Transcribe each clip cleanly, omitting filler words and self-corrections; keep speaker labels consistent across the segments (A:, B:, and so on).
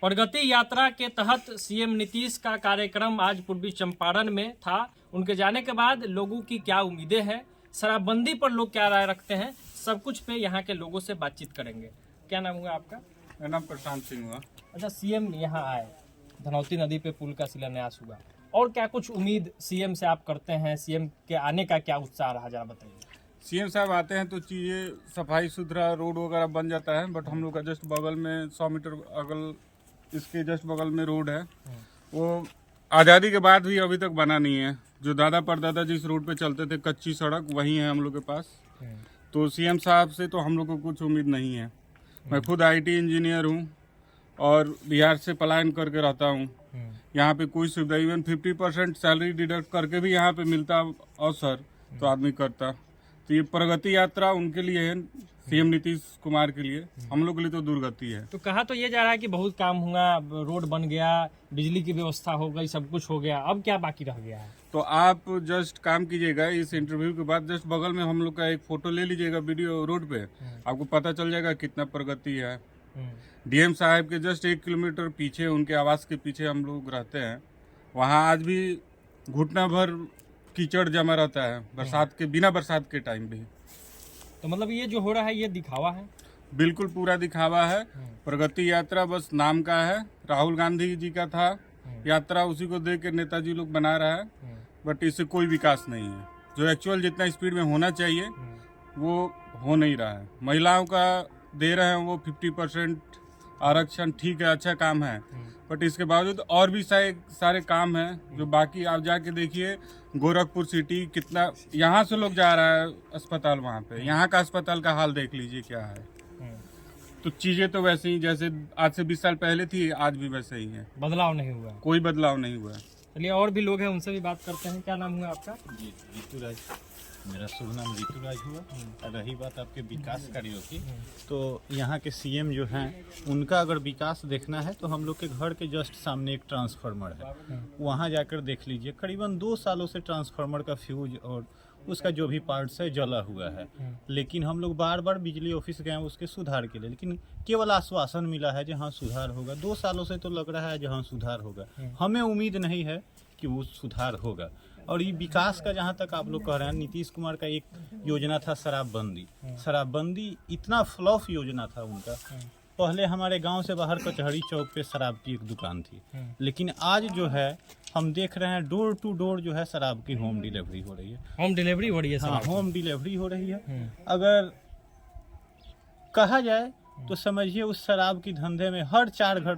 A: प्रगति यात्रा के तहत सीएम नीतीश का कार्यक्रम आज पूर्वी चंपारण में था। उनके जाने के बाद लोगों की क्या उम्मीदें हैं, शराबबंदी पर लोग क्या राय रखते हैं, सब कुछ पे यहाँ के लोगों से बातचीत करेंगे। क्या नाम हुआ आपका?
B: मेरा नाम प्रशांत सिंह हुआ।
A: अच्छा, सीएम यहाँ आए, धनौती नदी पे पुल का शिलान्यास हुआ, और क्या कुछ उम्मीद सीएम से आप करते हैं? सीएम के आने का क्या उत्साह रहा, जरा बताइए।
B: सीएम साहब आते हैं तो चीज़ें सफाई सुथरा रोड वगैरह बन जाता है, बट हम लोग का जस्ट बगल में 100 मीटर अगल इसके जस्ट बगल में रोड है, वो आज़ादी के बाद भी अभी तक बना नहीं है। जो दादा परदादा जिस रोड पे चलते थे कच्ची सड़क, वही है हम लोग के पास। तो सीएम साहब से तो हम लोग को कुछ उम्मीद नहीं है। मैं खुद आईटी इंजीनियर हूँ और बिहार से पलायन करके रहता हूँ। यहाँ पे कोई सुविधा, इवन 50% सैलरी डिडक्ट करके भी यहाँ पे मिलता अवसर तो आदमी करता। तो ये प्रगति यात्रा उनके लिए है, सीएम नीतीश कुमार के लिए। हम लोग के लिए तो दुर्गति है।
A: तो कहा तो ये जा रहा है कि बहुत काम हुआ, रोड बन गया, बिजली की व्यवस्था हो गई, सब कुछ हो गया, अब क्या बाकी रह गया है?
B: तो आप जस्ट काम कीजिएगा, इस इंटरव्यू के बाद जस्ट बगल में हम लोग का एक फोटो ले लीजिएगा वीडियो रोड पे, आपको पता चल जाएगा कितना प्रगति है। डीएम साहब के जस्ट 1 किलोमीटर पीछे, उनके आवास के पीछे हम लोग रहते हैं। वहाँ आज भी घुटना भर कीचड़ जमा रहता है बरसात के, बिना बरसात के टाइम भी।
A: तो मतलब ये जो हो रहा है ये दिखावा है?
B: बिल्कुल पूरा दिखावा है। प्रगति यात्रा बस नाम का है, राहुल गांधी जी का था यात्रा, उसी को देख के नेताजी लोग बना रहा है, बट इससे कोई विकास नहीं है। जो एक्चुअल जितना स्पीड में होना चाहिए वो हो नहीं रहा है। महिलाओं का दे रहे हैं वो 50% आरक्षण, ठीक है, अच्छा काम है, बट इसके बावजूद और भी सारे काम हैं जो बाकी। आप जाके देखिए गोरखपुर सिटी, कितना यहाँ से लोग जा रहा है अस्पताल, वहाँ पे यहाँ का अस्पताल का हाल देख लीजिए क्या है। तो चीजें तो वैसे ही जैसे आज से 20 साल पहले थी, आज भी वैसे ही है,
A: बदलाव नहीं हुआ,
B: कोई बदलाव नहीं हुआ।
A: चलिए और भी लोग हैं, उनसे भी बात करते हैं। क्या नाम हुआ आपका?
C: जी, ऋतुराज। मेरा शुभ नाम ऋतुराज हुआ। रही बात आपके विकास कार्यों की, तो यहाँ के सीएम जो हैं उनका अगर विकास देखना है तो हम लोग के घर के जस्ट सामने एक ट्रांसफार्मर है, वहाँ जाकर देख लीजिए। करीबन 2 सालों से ट्रांसफार्मर का फ्यूज और उसका जो भी पार्ट्स है जला हुआ है। लेकिन हम लोग बार बार बिजली ऑफिस गए उसके सुधार के लिए, लेकिन केवल आश्वासन मिला है जहाँ सुधार होगा। 2 सालों से तो लग रहा है जहाँ सुधार होगा, हमें उम्मीद नहीं है कि वो सुधार होगा। और ये विकास का जहाँ तक आप लोग कह रहे हैं, नीतीश कुमार का एक योजना था शराबबंदी। शराबबंदी इतना फ्लॉप योजना था उनका। पहले हमारे गांव से बाहर कचहरी चौक पे शराब की एक दुकान थी, लेकिन आज जो है हम देख रहे हैं डोर टू डोर जो है शराब की होम डिलीवरी हो रही है।
A: होम डिलीवरी हो रही है?
C: हाँ, होम डिलीवरी हो रही है। अगर कहा जाए तो समझिए उस शराब की धंधे में हर 4 घर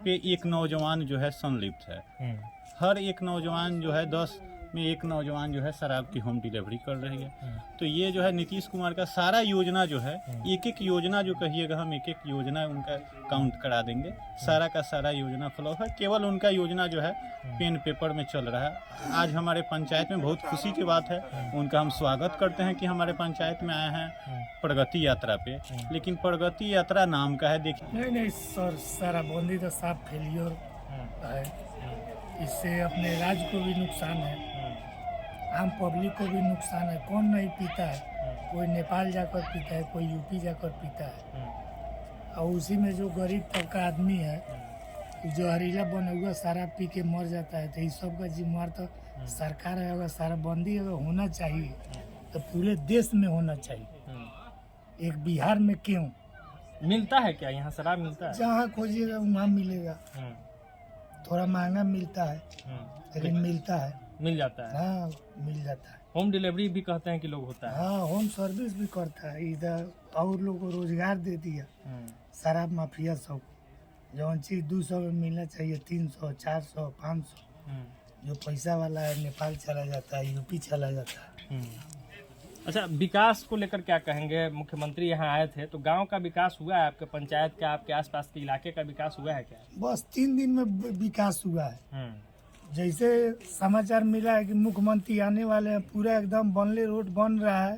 C: पे एक नौजवान जो है संलिप्त है। हर एक नौजवान जो है 10 में एक नौजवान जो है शराब की होम डिलीवरी कर रही है। तो ये जो है नीतीश कुमार का सारा योजना जो है, एक योजना जो कहिएगा हम एक योजना उनका काउंट करा देंगे। सारा का सारा योजना फ्लॉप है, केवल उनका योजना जो है पेन पेपर में चल रहा है। आज हमारे पंचायत में बहुत खुशी की बात है, उनका हम स्वागत करते हैं कि हमारे पंचायत में आए हैं प्रगति यात्रा पे। लेकिन प्रगति यात्रा नाम का है, देखिए।
D: नहीं सर, शराबबंदी तो साफ फेलियर है। इससे अपने राज्य को भी नुकसान है, आम पब्लिक को भी नुकसान है। कौन नहीं पीता है? कोई नेपाल जाकर पीता है, कोई यूपी जाकर पीता है। और उसी में जो गरीब तबका आदमी है, जो हरीला बना हुआ शराब पी के मर जाता है। तो इस सब का जिम्मेवार तो सरकार है। अगर शराबबंदी अगर होना चाहिए तो पूरे देश में होना चाहिए, एक बिहार में क्यों?
A: मिलता है क्या यहाँ शराब? मिलता है,
D: जहाँ खोजिएगा वहाँ मिलेगा। थोड़ा महंगा मिलता है, लेकिन मिलता है,
A: मिल जाता है।
D: हाँ, मिल जाता है।
A: होम डिलीवरी भी कहते हैं कि लोग होता है।
D: हाँ, होम सर्विस भी करता है इधर, और लोगों को रोजगार दे दिया। शराब माफिया सब जौन चीज 200 में मिलना चाहिए 300, 400, 500। जो पैसा वाला है नेपाल चला जाता है, यूपी चला जाता है।
A: अच्छा, विकास को लेकर क्या कहेंगे? मुख्यमंत्री यहाँ आए थे, तो गांव का विकास हुआ है? आपके पंचायत का, आपके आसपास के इलाके का विकास हुआ है क्या?
D: बस 3 दिन में विकास हुआ है। जैसे समाचार मिला है कि मुख्यमंत्री आने वाले हैं, पूरा एकदम बनले रोड बन रहा है,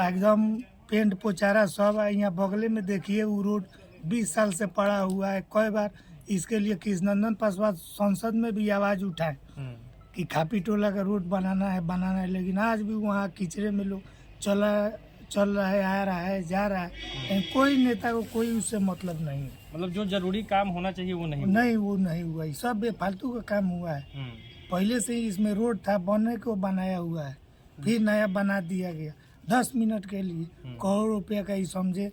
D: एकदम पेंट पोचारा सब है। यहाँ बगले में देखिए वो रोड 20 साल से पड़ा हुआ है। कई बार इसके लिए कृष्णनंदन पासवान संसद में भी आवाज उठाए कि खापी टोला का रोड बनाना है, लेकिन आज भी वहाँ कीचड़े में लोग चल रहा है, आ रहा है, जा रहा है, लेकिन कोई नेता को कोई उससे मतलब नहीं है।
A: मतलब जो जरूरी काम होना चाहिए वो नहीं हुआ।
D: नहीं, वो नहीं हुआ, ये सब बेफालतू का काम हुआ है। पहले से ही इसमें रोड था, बनने को बनाया हुआ है, फिर नया बना दिया गया 10 मिनट के लिए। करोड़ रुपया का ही समझे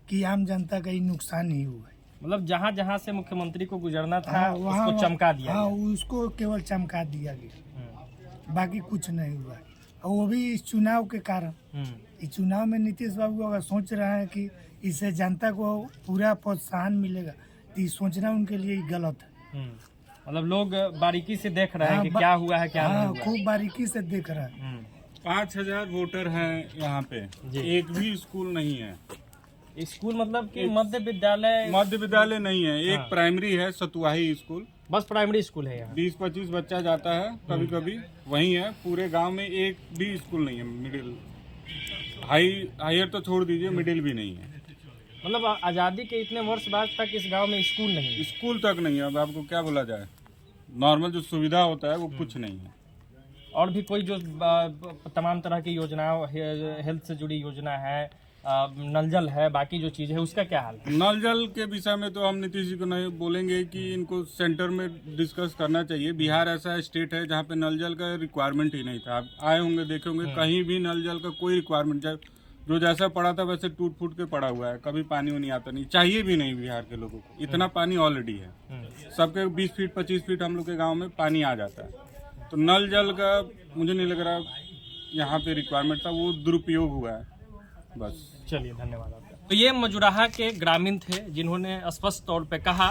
D: कि आम जनता का ही नुकसान ही हुआ है।
A: मतलब जहाँ जहाँ से मुख्यमंत्री को गुजरना था
D: हाँ,
A: उसको चमका दिया
D: हाँ,
A: गया।
D: उसको केवल चमका दिया गया, बाकी कुछ नहीं हुआ। और वो भी इस चुनाव के कारण। इस चुनाव में नीतीश बाबू अगर सोच रहे हैं कि इससे जनता को पूरा प्रोत्साहन मिलेगा, तो ये सोचना उनके लिए गलत है।
A: मतलब लोग बारीकी से देख रहे हैं कि क्या हुआ है क्या नहीं हुआ।
D: खूब बारीकी से देख रहे हैं।
B: 5000 वोटर हैं यहाँ पे, एक भी स्कूल नहीं है।
A: स्कूल मतलब कि मध्य विद्यालय
B: नहीं है, एक प्राइमरी है सतुआही स्कूल,
A: बस प्राइमरी स्कूल है यहाँ।
B: 20-25 बच्चा जाता है कभी कभी, वही है। पूरे गांव में एक भी स्कूल नहीं है। मिडिल हायर तो छोड़ दीजिए, मिडिल भी नहीं है।
A: मतलब आजादी के इतने वर्ष बाद तक इस गांव में स्कूल नहीं है।
B: स्कूल तक नहीं है। अब आपको क्या बोला जाए, नॉर्मल जो सुविधा होता है वो कुछ नहीं है।
A: और भी कोई जो तमाम तरह की योजनाओं, हेल्थ से जुड़ी योजना है, नल जल है, बाकी जो चीज है उसका क्या हाल है?
B: नल जल के विषय में तो हम नीतीश जी को नहीं बोलेंगे कि इनको सेंटर में डिस्कस करना चाहिए। बिहार ऐसा स्टेट है जहाँ पे नल जल का रिक्वायरमेंट ही नहीं था। आप आए होंगे, देखे होंगे, कहीं भी नल जल का कोई रिक्वायरमेंट, जो जैसा पड़ा था वैसे टूट फूट के पड़ा हुआ है। कभी पानी नहीं आता, नहीं चाहिए भी नहीं बिहार के लोगों को। इतना पानी ऑलरेडी है, सबके 20 फीट 25 फीट हम लोग के गाँव में पानी आ जाता है। तो नल जल का मुझे नहीं लग रहा यहाँ पे रिक्वायरमेंट था, वो दुरुपयोग हुआ है बस।
A: चलिए, धन्यवाद आपका। तो ये मजुराहा के ग्रामीण थे जिन्होंने स्पष्ट तौर पे कहा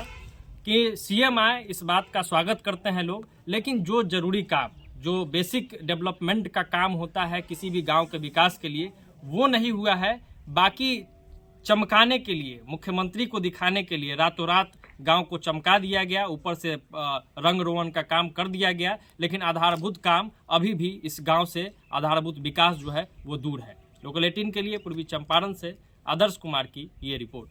A: कि सीएम आए, इस बात का स्वागत करते हैं लोग, लेकिन जो जरूरी काम, जो बेसिक डेवलपमेंट का काम होता है किसी भी गांव के विकास के लिए, वो नहीं हुआ है। बाकी चमकाने के लिए, मुख्यमंत्री को दिखाने के लिए रातों रात गांव को चमका दिया गया, ऊपर से रंग रोगन का काम कर दिया गया, लेकिन आधारभूत काम अभी भी इस गांव से, आधारभूत विकास जो है वो दूर है। लोकल 18 के लिए पूर्वी चंपारण से आदर्श कुमार की ये रिपोर्ट।